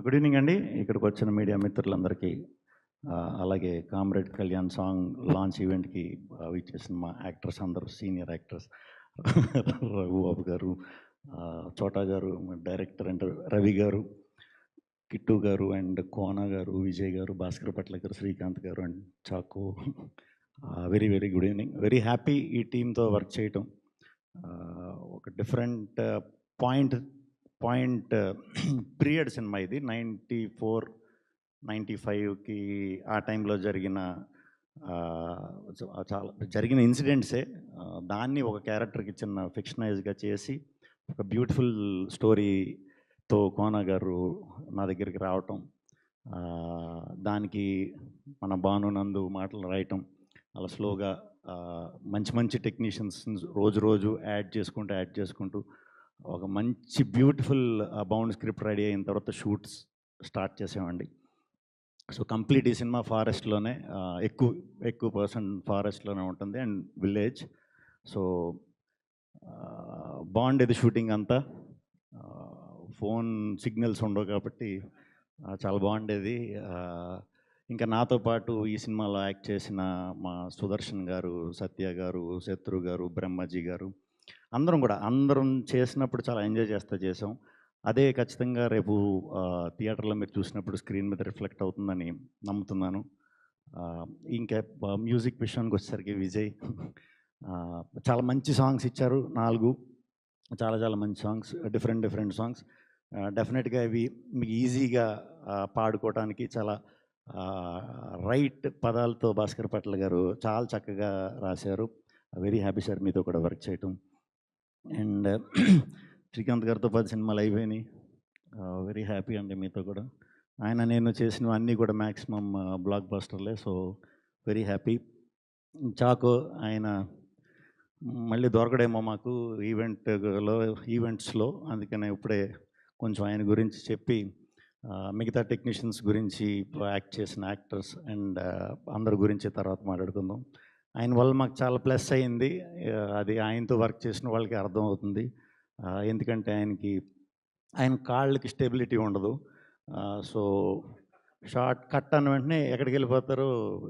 Good evening అండి. ఇక్కడికి వచ్చిన మీడియా మిత్రులందరికీ అలాగే కామ్రేడ్ కళ్యాణ్ సాంగ్ లాంచ్ ఈవెంట్కి ఇచ్చేసిన మా యాక్టర్స్ అందరూ సీనియర్ యాక్టర్స్ రఘుబాబు గారు, చోటా గారు, డైరెక్టర్ అండ్ రవి గారు, కిట్టు గారు అండ్ కోన గారు, విజయ్ గారు, భాస్కర్ పట్ల గారు, శ్రీకాంత్ గారు and Chacko. Very very good evening. Very happy ఈ టీంతో వర్క్ చేయటం. ఒక డిఫరెంట్ పాయింట్ పీరియడ్ సినిమా ఇది. 94, 95కి ఆ టైంలో జరిగిన చాలా జరిగిన ఇన్సిడెంట్సే. దాన్ని ఒక క్యారెక్టర్కి చిన్న ఫిక్షనైజ్గా చేసి ఒక బ్యూటిఫుల్ స్టోరీతో కోన గారు నా దగ్గరికి రావటం, దానికి మన భానునందు మాటలు రాయటం, అలా స్లోగా మంచి మంచి టెక్నీషియన్స్ రోజు యాడ్ చేసుకుంటూ ఒక మంచి బ్యూటిఫుల్ బౌండ్ స్క్రిప్ట్ రెడీ అయిన తర్వాత షూట్స్ స్టార్ట్ చేసామండి. సో కంప్లీట్ ఈ సినిమా ఫారెస్ట్లోనే, ఎక్కువ పర్సెంట్ ఫారెస్ట్లోనే ఉంటుంది అండ్ విలేజ్. సో బాగుండేది షూటింగ్ అంతా. ఫోన్ సిగ్నల్స్ ఉండవు కాబట్టి చాలా బాగుండేది. ఇంకా నాతో పాటు ఈ సినిమాలో యాక్ట్ చేసిన మా సుదర్శన్ గారు, సత్య గారు, శత్రు గారు, బ్రహ్మజీ గారు, అందరం చేసినప్పుడు చాలా ఎంజాయ్ చేసాం. అదే ఖచ్చితంగా రేపు థియేటర్లో మీరు చూసినప్పుడు స్క్రీన్ మీద రిఫ్లెక్ట్ అవుతుందని నమ్ముతున్నాను. ఇంకా మ్యూజిక్ విషయానికి వచ్చేసరికి విజయ్ చాలా మంచి సాంగ్స్ ఇచ్చారు. 4 చాలా మంచి సాంగ్స్, డిఫరెంట్ సాంగ్స్. డెఫినెట్గా ఇవి మీకు ఈజీగా పాడుకోవడానికి చాలా రైట్ పదాలతో భాస్కర్ పట్ల గారు చాలా చక్కగా రాశారు. వెరీ హ్యాపీ సార్ మీతో కూడా వర్క్ చేయటం. అండ్ శ్రీకాంత్ గారితో 10 సినిమాలు అయిపోయినాయి. వెరీ హ్యాపీ అండి మీతో కూడా. నేను చేసినవి అన్నీ కూడా మ్యాక్సిమం బ్లాక్ బస్టర్లే. So very happy. చాకో ఆయన మళ్ళీ దొరకడేమో మాకు ఈవెంట్స్లో, అందుకనే ఇప్పుడే కొంచెం ఆయన గురించి చెప్పి మిగతా టెక్నీషియన్స్ గురించి, యాక్ట్ చేసిన యాక్టర్స్ అండ్ అందరి గురించి తర్వాత మాట్లాడుకుందాం. ఆయన వల్ల మాకు చాలా ప్లస్ అయింది. అది ఆయనతో వర్క్ చేసిన వాళ్ళకి అర్థమవుతుంది. ఎందుకంటే ఆయన కాళ్ళకి స్టెబిలిటీ ఉండదు. సో షార్ట్ కట్ అన్న వెంటనే ఎక్కడికి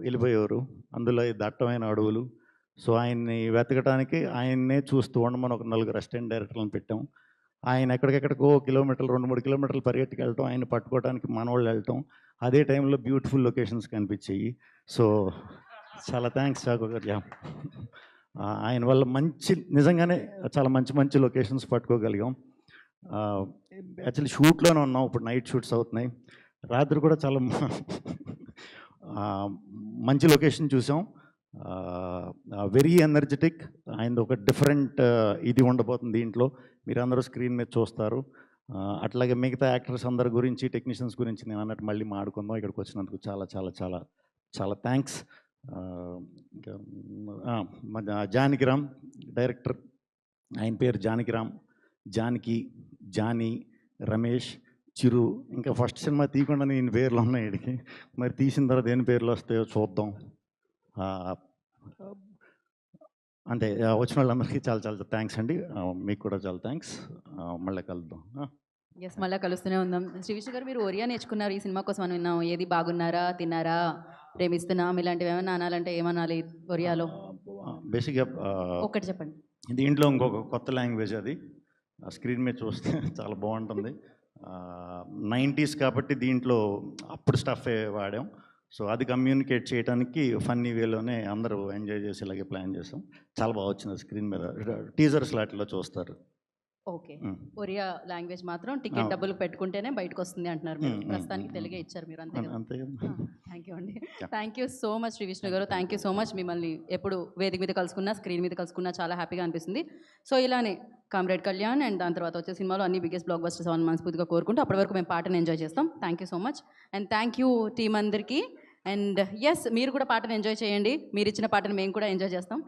వెళ్ళిపోయేవారు. అందులో దట్టమైన అడవులు. సో ఆయన్ని వెతకడానికి ఆయన్నే చూస్తూ ఉండమని ఒక 4 అసిస్టెంట్ డైరెక్టర్లను పెట్టాం. ఆయన ఎక్కడికెక్కడికో కిలోమీటర్లు 2-3 కిలోమీటర్లు పరిగెట్టుకు వెళ్ళటం, ఆయన పట్టుకోవడానికి మనవాళ్ళు వెళ్ళటం, అదే టైంలో బ్యూటిఫుల్ లొకేషన్స్ కనిపించాయి. సో చాలా థ్యాంక్స్ చాకో గారు. ఆయన వల్ల నిజంగానే చాలా మంచి లొకేషన్స్ పట్టుకోగలిగాం. యాక్చువల్లీ షూట్లోనే ఉన్నాం, ఇప్పుడు నైట్ షూట్స్ అవుతున్నాయి. రాత్రి కూడా చాలా మంచి లొకేషన్ చూసాం. Very energetic. ఆయనది ఒక డిఫరెంట్ ఇది ఉండబోతుంది దీంట్లో, మీరందరూ స్క్రీన్ మీద చూస్తారు. అట్లాగే మిగతా యాక్టర్స్ అందరి గురించి, టెక్నీషియన్స్ గురించి నేను అన్నట్టు మళ్ళీ మాట్లాడుకుందాం. ఇక్కడికి వచ్చినందుకు చాలా థ్యాంక్స్. ఇంకా జానకిరామ్ డైరెక్టర్, ఆయన పేరు జానకిరామ్. జానీ, రమేష్, చిరు. ఇంకా ఫస్ట్ సినిమా తీయకుండా నేను పేర్లు ఉన్నాయి వీడికి, మరి తీసిన తర్వాత ఎన్ని పేర్లు వస్తాయో చూద్దాం. అంటే వచ్చిన వాళ్ళందరికీ చాలా థ్యాంక్స్ అండి. మీకు కూడా చాలా థ్యాంక్స్. మళ్ళీ కలుద్దాం. మళ్ళీ కలుస్తూనే ఉందాం. శ్రీవిష్ణు గారు, మీరు ఒరియా నేర్చుకున్నారు ఈ సినిమా కోసం అని విన్నాం. ఏది బాగున్నారా, తిన్నారా, ప్రేమిస్తున్నాం, ఇలాంటివి ఏమైనా అనాలంటే ఏమనాలి ఒరియాలో? బేసిక్గా ఒకటి చెప్పండి. దీంట్లో ఇంకొక కొత్త లాంగ్వేజ్, అది స్క్రీన్ మీద చూస్తే చాలా బాగుంటుంది. 90s కాబట్టి దీంట్లో అప్పుడు స్టఫే వాడాం. సో అది కమ్యూనికేట్ చేయడానికి ఫన్నీ వేలోనే అందరూ ఎంజాయ్ చేసేలాగే ప్లాన్ చేసాం. చాలా బాగా వచ్చింది స్క్రీన్ మీద. టీజర్స్ లాట్లో చూస్తారు. ఓకే. ఒరియా లాంగ్వేజ్ మాత్రం టికెట్ డబ్బులు పెట్టుకుంటేనే బయటకు వస్తుంది అంటున్నారు మీరు. ప్రస్తుతానికి తెలుగే ఇచ్చారు మీరు, అంతే? థ్యాంక్ యూ అండి. Thank you so much Shri Vishnu గారు. Thank you so much. మిమ్మల్ని ఎప్పుడు వేదిక మీద కలుసుకున్నా, స్క్రీన్ మీద కలుసుకున్నా చాలా హ్యాపీగా అనిపిస్తుంది. సో ఇలానే కామ్రేడ్ కళ్యాణ్ అండ్ దాని తర్వాత వచ్చే సినిమాలో అన్ని బిగ్గెస్ట్ బ్లాక్ బస్టర్స్ అని మనస్ఫూర్తిగా కోరుకుంటూ అప్పటి వరకు మేము పాటను ఎంజాయ్ చేస్తాం. Thank you so much and thank you team అందరికీ. అండ్ మీరు కూడా పాటను ఎంజాయ్ చేయండి. మీరు ఇచ్చిన పాటను మేము కూడా ఎంజాయ్ చేస్తాం.